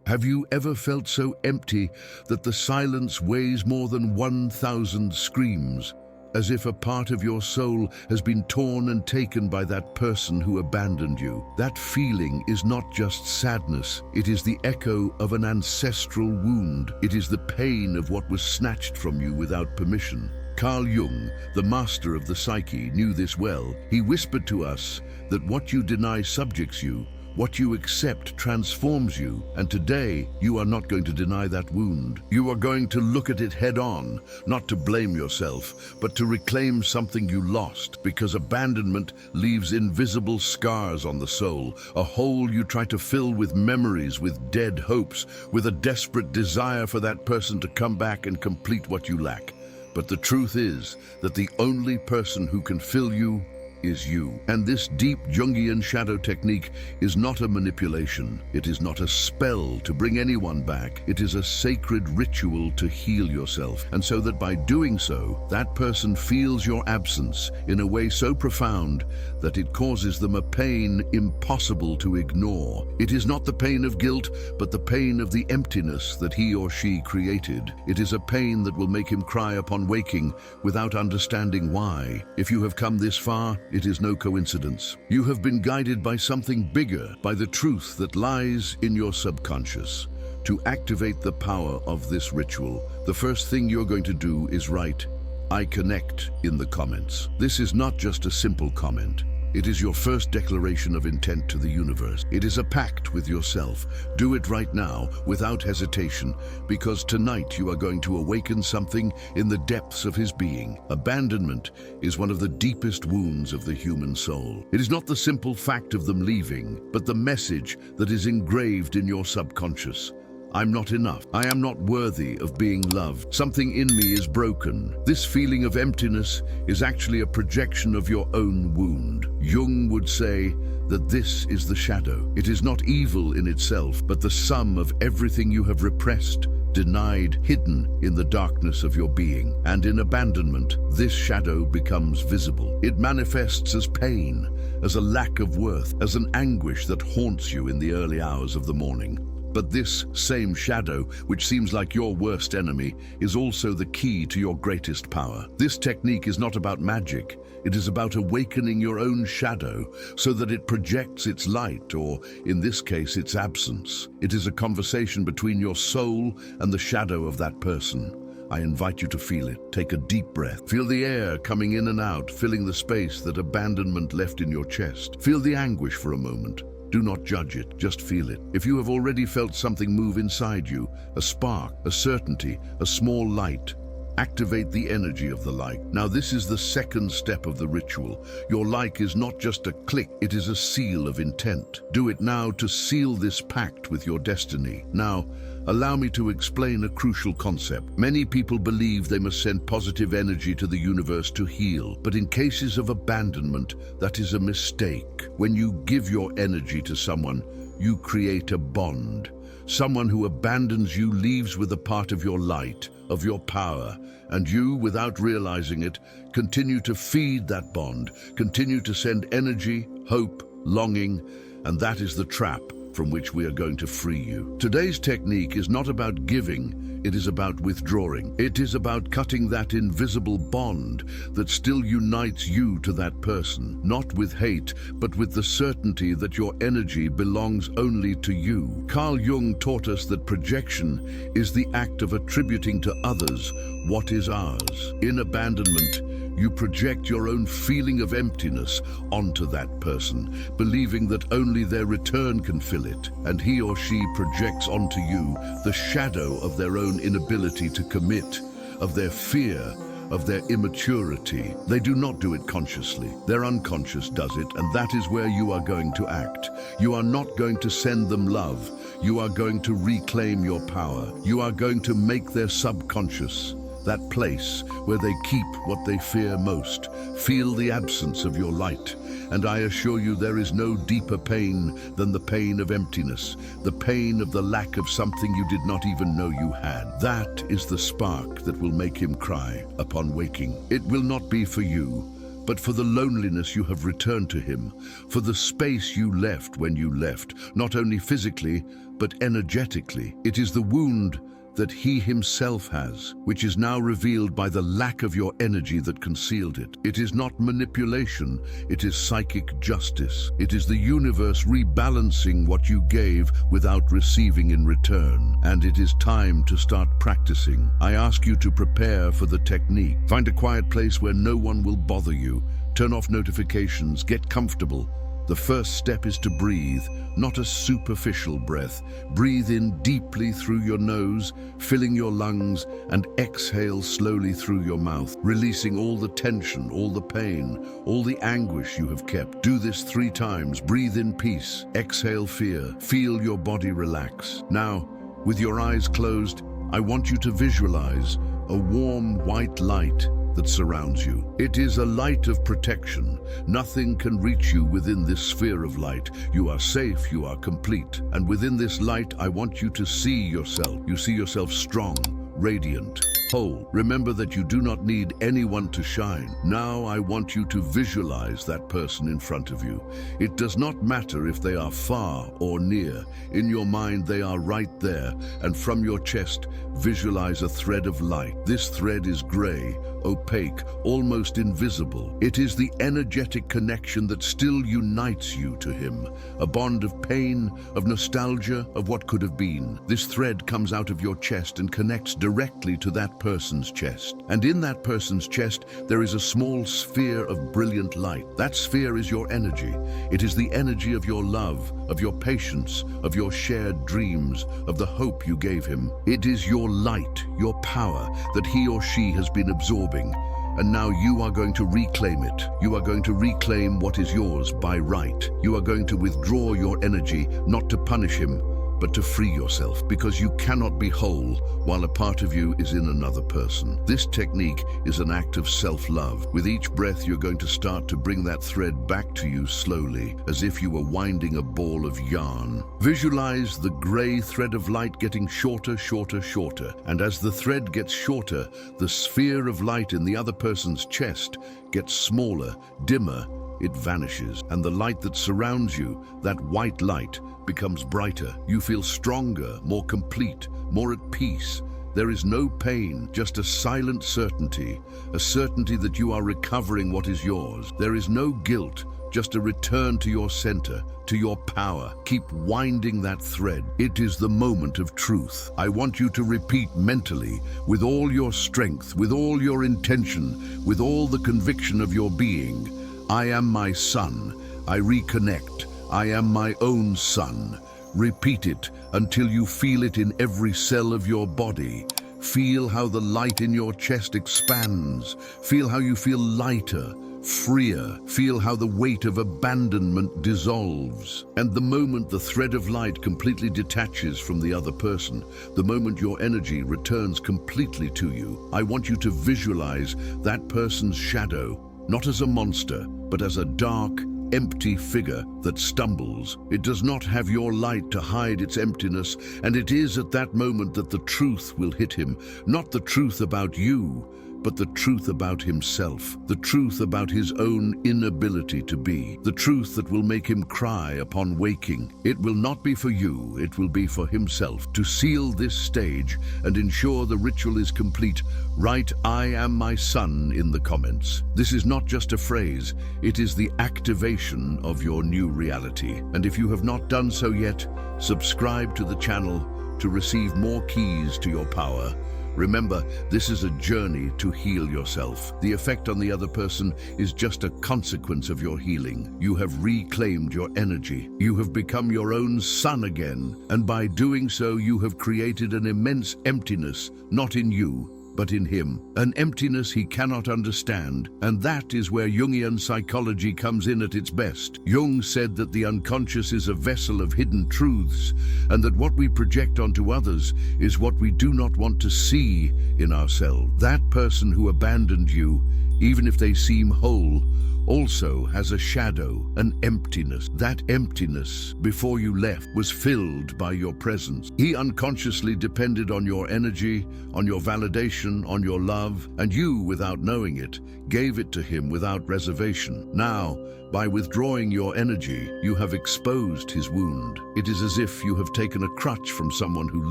Have you ever felt so empty that the silence weighs more than 1,000 screams, as if a part of your soul has been torn and taken by that person who abandoned you? That feeling is not just sadness, it is the echo of an ancestral wound. It is the pain of what was snatched from you without permission. Carl Jung, the master of the psyche, knew this well. He whispered to us that what you deny subjects you, what you accept transforms you, and today you are not going to deny that wound. You are going to look at it head on, not to blame yourself, but to reclaim something you lost, because abandonment leaves invisible scars on the soul, a hole you try to fill with memories, with dead hopes, with a desperate desire for that person to come back and complete what you lack. But the truth is that the only person who can fill you is you. And this deep Jungian shadow technique is not a manipulation. It is not a spell to bring anyone back. It is a sacred ritual to heal yourself. And so that by doing so, that person feels your absence in a way so profound that it causes them a pain impossible to ignore. It is not the pain of guilt, but the pain of the emptiness that he or she created. It is a pain that will make him cry upon waking without understanding why. If you have come this far, it is no coincidence. You have been guided by something bigger, by the truth that lies in your subconscious. To activate the power of this ritual, the first thing you're going to do is write, "I connect," in the comments. This is not just a simple comment. It is your first declaration of intent to the universe. It is a pact with yourself. Do it right now, without hesitation, because tonight you are going to awaken something in the depths of his being. Abandonment is one of the deepest wounds of the human soul. It is not the simple fact of them leaving, but the message that is engraved in your subconscious. I'm not enough. I am not worthy of being loved. Something in me is broken. This feeling of emptiness is actually a projection of your own wound. Jung would say that this is the shadow. It is not evil in itself, but the sum of everything you have repressed, denied, hidden in the darkness of your being. And in abandonment, this shadow becomes visible. It manifests as pain, as a lack of worth, as an anguish that haunts you in the early hours of the morning. But this same shadow, which seems like your worst enemy, is also the key to your greatest power. This technique is not about magic. It is about awakening your own shadow so that it projects its light, or in this case, its absence. It is a conversation between your soul and the shadow of that person. I invite you to feel it. Take a deep breath. Feel the air coming in and out, filling the space that abandonment left in your chest. Feel the anguish for a moment. Do not judge it, just feel it. If you have already felt something move inside you, a spark, a certainty, a small light, activate the energy of the light. Now this is the second step of the ritual. Your like is not just a click, it is a seal of intent. Do it now to seal this pact with your destiny. Now, allow me to explain a crucial concept. Many people believe they must send positive energy to the universe to heal, but in cases of abandonment, that is a mistake. When you give your energy to someone, you create a bond. Someone who abandons you leaves with a part of your light, of your power, and you, without realizing it, continue to feed that bond, continue to send energy, hope, longing, and that is the trap from which we are going to free you. Today's technique is not about giving, it is about withdrawing. It is about cutting that invisible bond that still unites you to that person, not with hate, but with the certainty that your energy belongs only to you. Carl Jung taught us that projection is the act of attributing to others what is ours. In abandonment, you project your own feeling of emptiness onto that person, believing that only their return can fill it, and he or she projects onto you the shadow of their own inability to commit, of their fear, of their immaturity. They do not do it consciously. Their unconscious does it, and that is where you are going to act. You are not going to send them love. You are going to reclaim your power. You are going to make their subconscious that place where they keep what they fear most. Feel the absence of your light, and I assure you there is no deeper pain than the pain of emptiness, the pain of the lack of something you did not even know you had. That is the spark that will make him cry upon waking. It will not be for you, but for the loneliness you have returned to him, for the space you left when you left, not only physically, but energetically. It is the wound that he himself has, which is now revealed by the lack of your energy that concealed it. It is not manipulation, it is psychic justice. It is the universe rebalancing what you gave without receiving in return. And it is time to start practicing. I ask you to prepare for the technique. Find a quiet place where no one will bother you. Turn off notifications, get comfortable. The first step is to breathe, not a superficial breath. Breathe in deeply through your nose, filling your lungs, and exhale slowly through your mouth, releasing all the tension, all the pain, all the anguish you have kept. Do this 3 times. Breathe in peace, exhale fear, feel your body relax. Now, with your eyes closed, I want you to visualize a warm white light that surrounds you. It is a light of protection. Nothing can reach you within this sphere of light. You are safe, you are complete. And within this light, I want you to see yourself. You see yourself strong, radiant, whole. Remember that you do not need anyone to shine. Now I want you to visualize that person in front of you. It does not matter if they are far or near. In your mind, they are right there. And from your chest, visualize a thread of light. This thread is gray, opaque, almost invisible. It is the energetic connection that still unites you to him. A bond of pain, of nostalgia, of what could have been. This thread comes out of your chest and connects directly to that person's chest. And in that person's chest, there is a small sphere of brilliant light. That sphere is your energy. It is the energy of your love, of your patience, of your shared dreams, of the hope you gave him. It is your light, your power, that he or she has been absorbing. And now you are going to reclaim it. You are going to reclaim what is yours by right. You are going to withdraw your energy, not to punish him, but to free yourself, because you cannot be whole while a part of you is in another person. This technique is an act of self-love. With each breath, you're going to start to bring that thread back to you slowly, as if you were winding a ball of yarn. Visualize the gray thread of light getting shorter, shorter, shorter. And as the thread gets shorter, the sphere of light in the other person's chest gets smaller, dimmer. It vanishes, and the light that surrounds you, that white light, becomes brighter. You feel stronger, more complete, more at peace. There is no pain, just a silent certainty, a certainty that you are recovering what is yours. There is no guilt, just a return to your center, to your power. Keep winding that thread. It is the moment of truth. I want you to repeat mentally, with all your strength, with all your intention, with all the conviction of your being, I am my son. I reconnect. I am my own son. Repeat it until you feel it in every cell of your body. Feel how the light in your chest expands. Feel how you feel lighter, freer. Feel how the weight of abandonment dissolves. And the moment the thread of light completely detaches from the other person, the moment your energy returns completely to you, I want you to visualize that person's shadow, not as a monster, but as a dark, empty figure that stumbles. It does not have your light to hide its emptiness, and it is at that moment that the truth will hit him. Not the truth about you, but the truth about himself, the truth about his own inability to be, the truth that will make him cry upon waking. It will not be for you, it will be for himself. To seal this stage and ensure the ritual is complete, write "I am my son" in the comments. This is not just a phrase, it is the activation of your new reality. And if you have not done so yet, subscribe to the channel to receive more keys to your power. Remember, this is a journey to heal yourself. The effect on the other person is just a consequence of your healing. You have reclaimed your energy. You have become your own son again. And by doing so, you have created an immense emptiness, not in you, but in him. An emptiness he cannot understand, and that is where Jungian psychology comes in at its best. Jung said that the unconscious is a vessel of hidden truths, and that what we project onto others is what we do not want to see in ourselves. That person who abandoned you, even if they seem whole, also has a shadow, an emptiness. That emptiness, before you left, was filled by your presence. He unconsciously depended on your energy, on your validation, on your love, and you, without knowing it, gave it to him without reservation. Now, by withdrawing your energy, you have exposed his wound. It is as if you have taken a crutch from someone who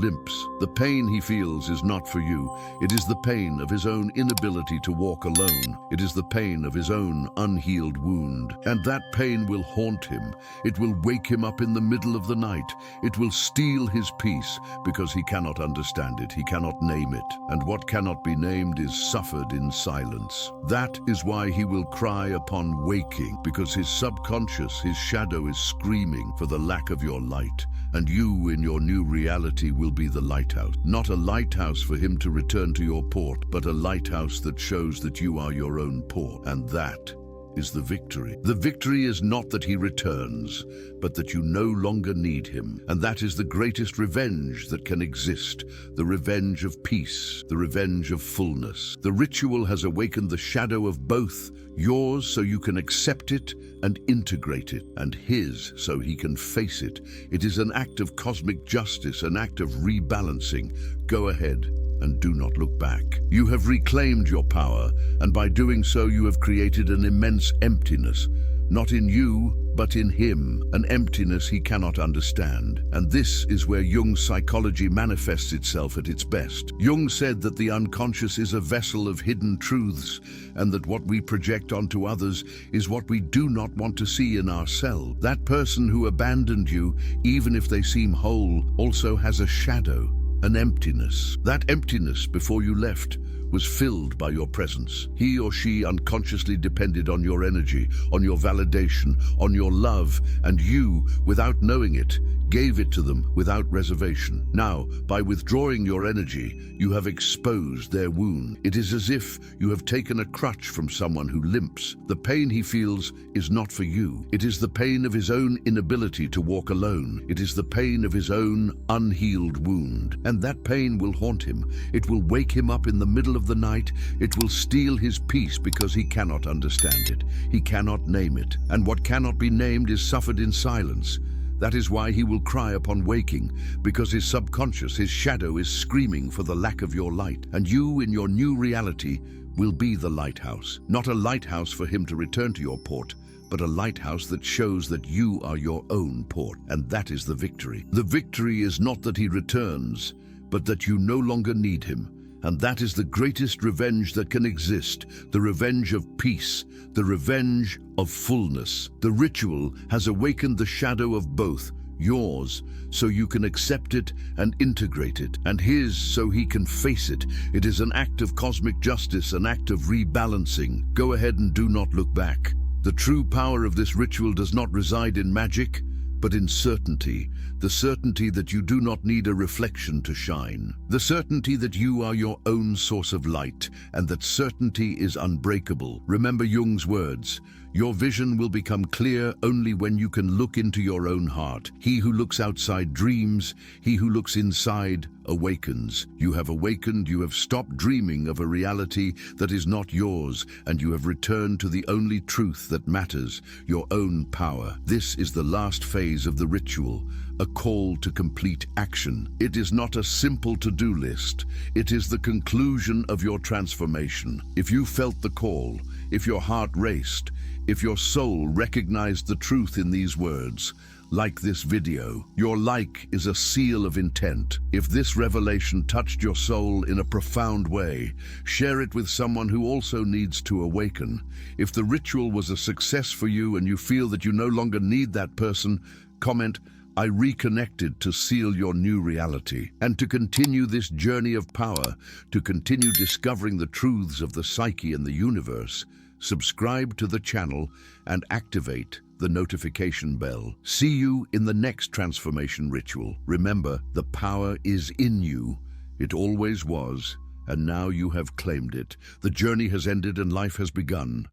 limps. The pain he feels is not for you. It is the pain of his own inability to walk alone. It is the pain of his own unhealed wound. And that pain will haunt him. It will wake him up in the middle of the night. It will steal his peace because he cannot understand it. He cannot name it. And what cannot be named is suffered in silence. That is why he will cry upon waking, because his subconscious, his shadow is screaming for the lack of your light. And you, in your new reality, will be the lighthouse. Not a lighthouse for him to return to your port, but a lighthouse that shows that you are your own port. And that is the victory. The victory is not that he returns, but that you no longer need him. And that is the greatest revenge that can exist, the revenge of peace, the revenge of fullness. The ritual has awakened the shadow of both, yours so you can accept it and integrate it, and his so he can face it. It is an act of cosmic justice, an act of rebalancing. Go ahead and do not look back. You have reclaimed your power, and by doing so you have created an immense emptiness, not in you, but in him, an emptiness he cannot understand. And this is where Jung psychology manifests itself at its best. Jung said that the unconscious is a vessel of hidden truths, and that what we project onto others is what we do not want to see in ourselves. That person who abandoned you, even if they seem whole, also has a shadow, an emptiness. That emptiness, before you left, was filled by your presence. He or she unconsciously depended on your energy, on your validation, on your love, and you, without knowing it, gave it to them without reservation. Now, by withdrawing your energy, you have exposed their wound. It is as if you have taken a crutch from someone who limps. The pain he feels is not for you. It is the pain of his own inability to walk alone. It is the pain of his own unhealed wound. And that pain will haunt him. It will wake him up in the middle of the night. It will steal his peace because he cannot understand it. He cannot name it. And what cannot be named is suffered in silence. That is why he will cry upon waking, because his subconscious, his shadow, is screaming for the lack of your light. And you, in your new reality, will be the lighthouse. Not a lighthouse for him to return to your port, but a lighthouse that shows that you are your own port. And that is the victory. The victory is not that he returns, but that you no longer need him. And that is the greatest revenge that can exist, the revenge of peace, the revenge of fullness. The ritual has awakened the shadow of both, yours, so you can accept it and integrate it, and his, so he can face it. It is an act of cosmic justice, an act of rebalancing. Go ahead and do not look back. The true power of this ritual does not reside in magic, but in certainty, the certainty that you do not need a reflection to shine, the certainty that you are your own source of light, and that certainty is unbreakable. Remember Jung's words, your vision will become clear only when you can look into your own heart. He who looks outside dreams, he who looks inside awakens. You have awakened, you have stopped dreaming of a reality that is not yours, and you have returned to the only truth that matters, your own power. This is the last phase of the ritual, a call to complete action. It is not a simple to-do list. It is the conclusion of your transformation. If you felt the call, if your heart raced, if your soul recognized the truth in these words, like this video, your like is a seal of intent. If this revelation touched your soul in a profound way, share it with someone who also needs to awaken. If the ritual was a success for you and you feel that you no longer need that person, comment, I reconnected, to seal your new reality. And to continue this journey of power, to continue discovering the truths of the psyche and the universe, subscribe to the channel and activate the notification bell. See you in the next transformation ritual. Remember, the power is in you. It always was, and now you have claimed it. The journey has ended and life has begun.